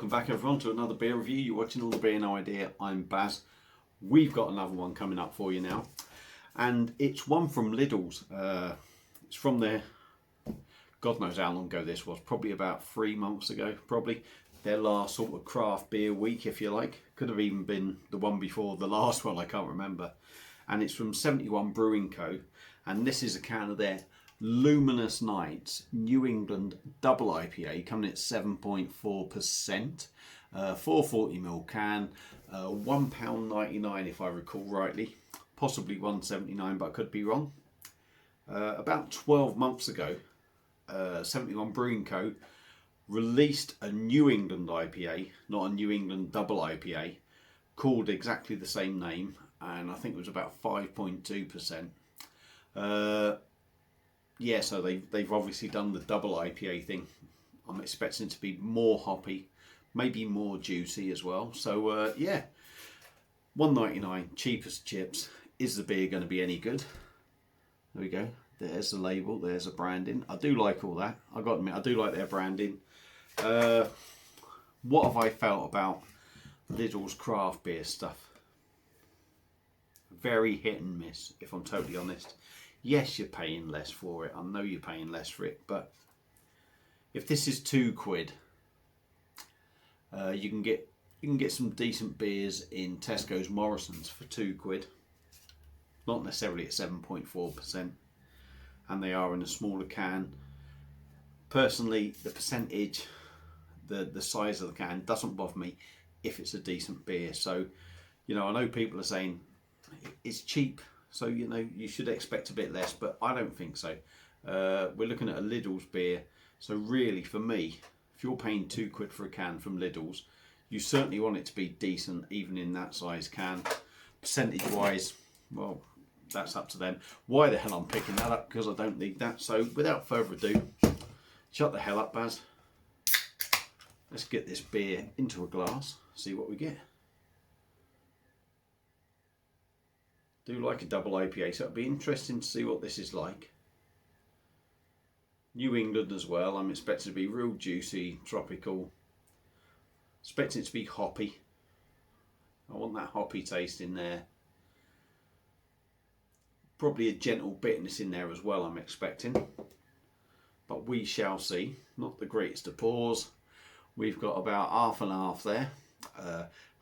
welcome back everyone to another beer review. You're watching All the Beer No Idea. I'm Baz. We've got another one coming up for you now, and it's one from Lidl's. It's from their, God knows how long ago this was, probably about 3 months ago, probably their last sort of craft beer week, if you like. Could have even been the one before the last one, I can't remember. And it's from 71 Brewing Co. And this is a can of their Luminous Nights New England Double IPA, coming at 7.4%, 440ml can, £1.99 if I recall rightly, possibly £1.79, but I could be wrong. About 12 months ago, 71 Brewing Co. released a New England IPA, not a New England Double IPA, called exactly the same name, and I think it was about 5.2%. Yeah, so they've obviously done the double IPA thing. I'm expecting it to be more hoppy, maybe more juicy as well. So yeah, $1.99, cheap as chips. Is the beer going to be any good? There we go. There's the label. There's the branding. I do like all that. I got to admit, I do like their branding. What have I felt about Lidl's craft beer stuff? Very hit and miss, if I'm totally honest. Yes, you're paying less for it. I know you're paying less for it, but if this is £2, you can get some decent beers in Tesco's Morrison's for £2. Not necessarily at 7.4%, and they are in a smaller can. Personally, the percentage, the size of the can doesn't bother me if it's a decent beer. So, you know, I know people are saying it's cheap, so you know you should expect a bit less, but I don't think so. We're looking at a Lidl's beer, so really for me, if you're paying £2 for a can from Lidl's, you certainly want it to be decent, even in that size can. Percentage wise, well, that's up to them. Why the hell I'm picking that up? Because I don't need that. So without further ado, shut the hell up, Baz. Let's get this beer into a glass, see what we get. Do like a double IPA, so it'll be interesting to see what this is like. New England as well. I'm expecting it to be real juicy, tropical. Expecting it to be hoppy. I want that hoppy taste in there. Probably a gentle bitterness in there as well, I'm expecting. But we shall see. Not the greatest of pours. We've got about half and half there.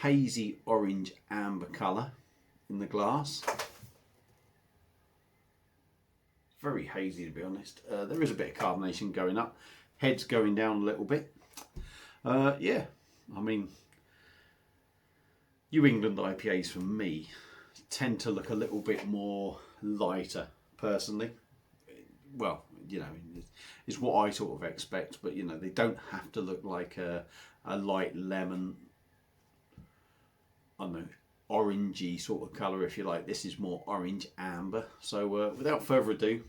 Hazy orange amber colour in the glass. Very hazy, to be honest. There is a bit of carbonation going up. Head's going down a little bit. Yeah, I mean, New England IPAs for me tend to look a little bit more lighter, personally. Well, you know, it's what I sort of expect, but you know, they don't have to look like a light lemon, I don't know, orangey sort of colour, if you like. This is more orange amber. So without further ado,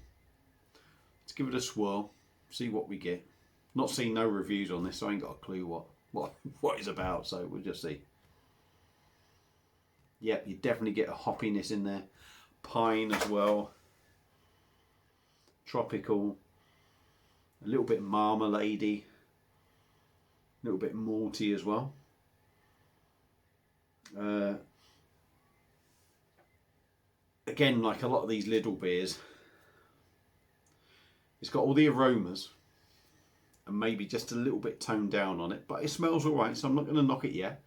let's give it a swirl, see what we get. Not seen no reviews on this, so I ain't got a clue what it's about, so we'll just see. Yep, you definitely get a hoppiness in there. Pine as well. Tropical. A little bit marmaladey. A little bit malty as well. Again, like a lot of these Lidl beers, it's got all the aromas and maybe just a little bit toned down on it, but it smells alright, so I'm not going to knock it yet.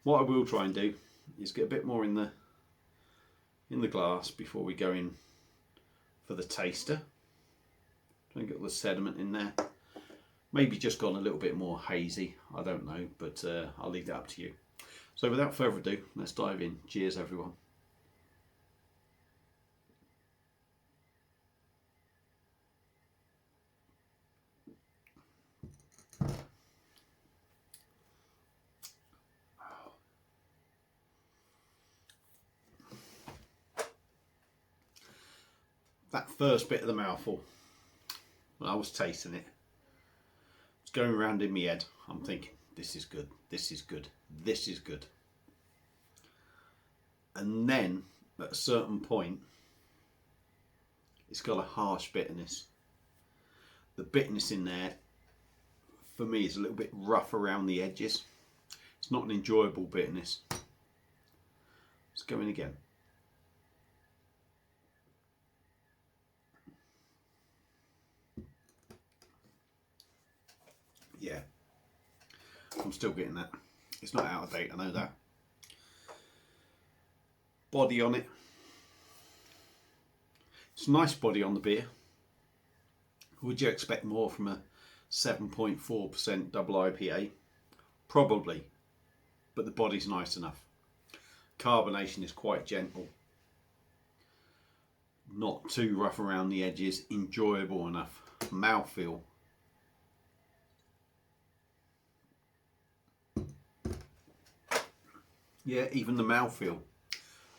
What I will try and do is get a bit more in the glass before we go in for the taster. Try and get all the sediment in there. Maybe just gone a little bit more hazy, I don't know, but I'll leave that up to you. So without further ado, let's dive in. Cheers everyone. That first bit of the mouthful, when I was tasting it, it's going around in my head. I'm thinking, this is good, this is good, this is good. And then, at a certain point, it's got a harsh bitterness. The bitterness in there for me is a little bit rough around the edges. It's not an enjoyable bitterness. Let's go in again. Yeah, I'm still getting that. It's not out of date, I know that. Body on it. It's a nice body on the beer. Would you expect more from a 7.4% double IPA? Probably, but the body's nice enough. Carbonation is quite gentle. Not too rough around the edges, enjoyable enough. Mouthfeel. Yeah, even the mouthfeel,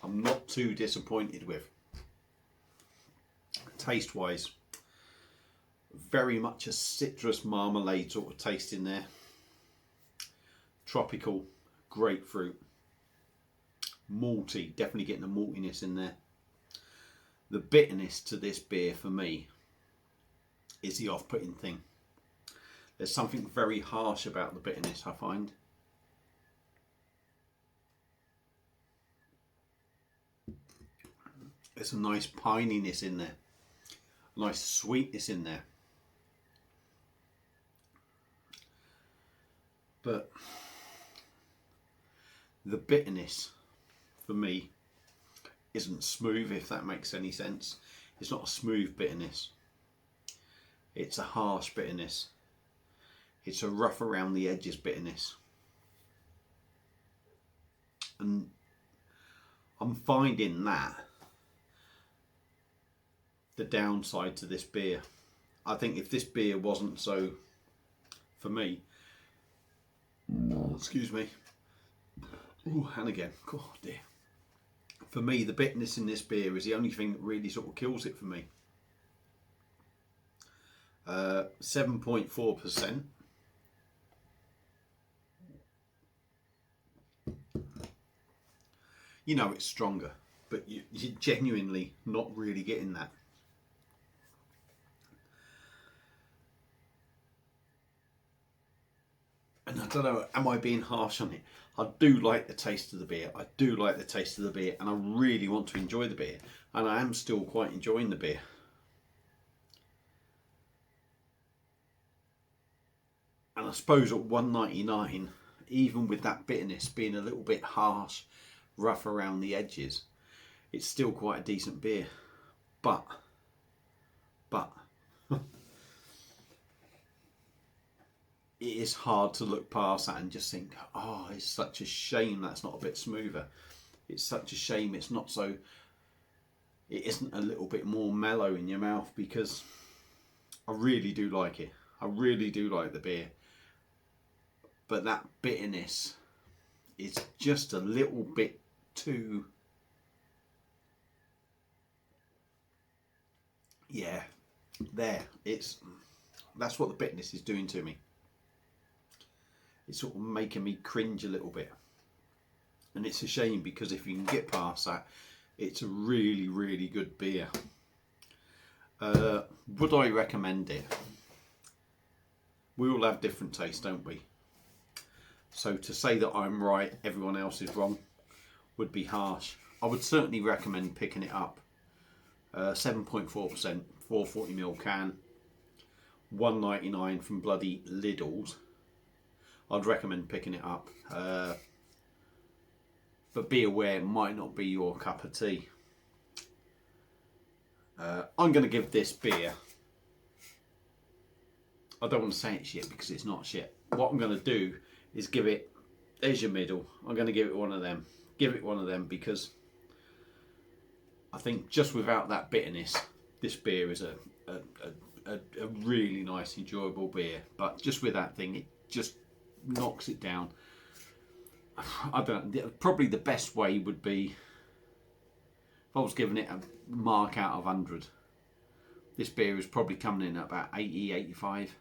I'm not too disappointed with. Taste wise, very much a citrus marmalade sort of taste in there. Tropical, grapefruit, malty, definitely getting the maltiness in there. The bitterness to this beer for me is the off-putting thing. There's something very harsh about the bitterness, I find. There's a nice pininess in there, nice sweetness in there. But the bitterness for me isn't smooth, if that makes any sense. It's not a smooth bitterness. It's a harsh bitterness. It's a rough around the edges bitterness. And I'm finding that the downside to this beer. I think if this beer wasn't so, for me, excuse me, ooh, and again, oh dear. For me, the bitterness in this beer is the only thing that really sort of kills it for me. 7.4%. You know it's stronger, but you're genuinely not really getting that. And I don't know, am I being harsh on it? I do like the taste of the beer. I do like the taste of the beer, and I really want to enjoy the beer. And I am still quite enjoying the beer. And I suppose at $1.99, even with that bitterness being a little bit harsh, rough around the edges, it's still quite a decent beer. But it is hard to look past that and just think, oh, it's such a shame that's not a bit smoother. It's such a shame it's not so, it isn't a little bit more mellow in your mouth, because I really do like it. I really do like the beer. But that bitterness is just a little bit too, yeah, there. That's what the bitterness is doing to me. It's sort of making me cringe a little bit, and it's a shame, because if you can get past that, it's a really, really good beer. Would I recommend it? We all have different tastes, don't we? So to say that I'm right, everyone else is wrong, would be harsh. I would certainly recommend picking it up. 7.4%, 440ml can, $1.99 from bloody Lidl's. I'd recommend picking it up, but be aware it might not be your cup of tea. I'm going to give this beer, I don't want to say it's shit because it's not shit. What I'm going to do is give it, there's your middle, I'm going to give it one of them. Give it one of them, because I think just without that bitterness, this beer is a really nice, enjoyable beer. But just with that thing, it just knocks it down. I don't know, probably the best way would be, if I was giving it a mark out of 100, this beer is probably coming in at about 80, 85.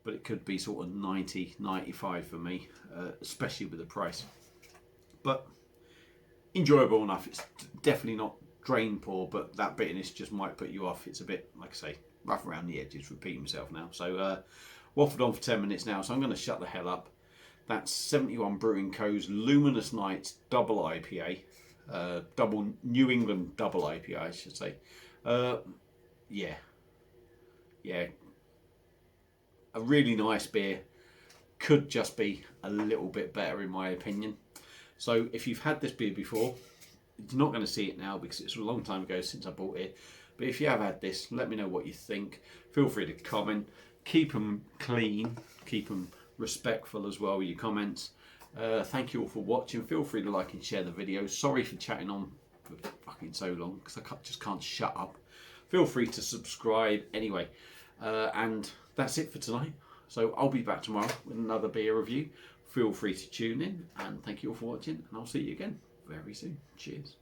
But it could be sort of 90, 95 for me, especially with the price. But enjoyable enough. It's definitely not drain poor, but that bitterness just might put you off. It's a bit, like I say, rough around the edges, repeating myself now. So waffled on for 10 minutes now, so I'm going to shut the hell up. That's 71 Brewing Co.'s Luminous Nights Double IPA. Double New England Double IPA, I should say. Yeah. A really nice beer. Could just be a little bit better in my opinion. So if you've had this beer before, you're not going to see it now because it's a long time ago since I bought it. But if you have had this, let me know what you think. Feel free to comment. Keep them clean. Keep them respectful as well with your comments. Thank you all for watching. Feel free to like and share the video. Sorry for chatting on for fucking so long because I just can't shut up. Feel free to subscribe anyway. And that's it for tonight. So I'll be back tomorrow with another beer review. Feel free to tune in, and thank you all for watching, and I'll see you again very soon. Cheers.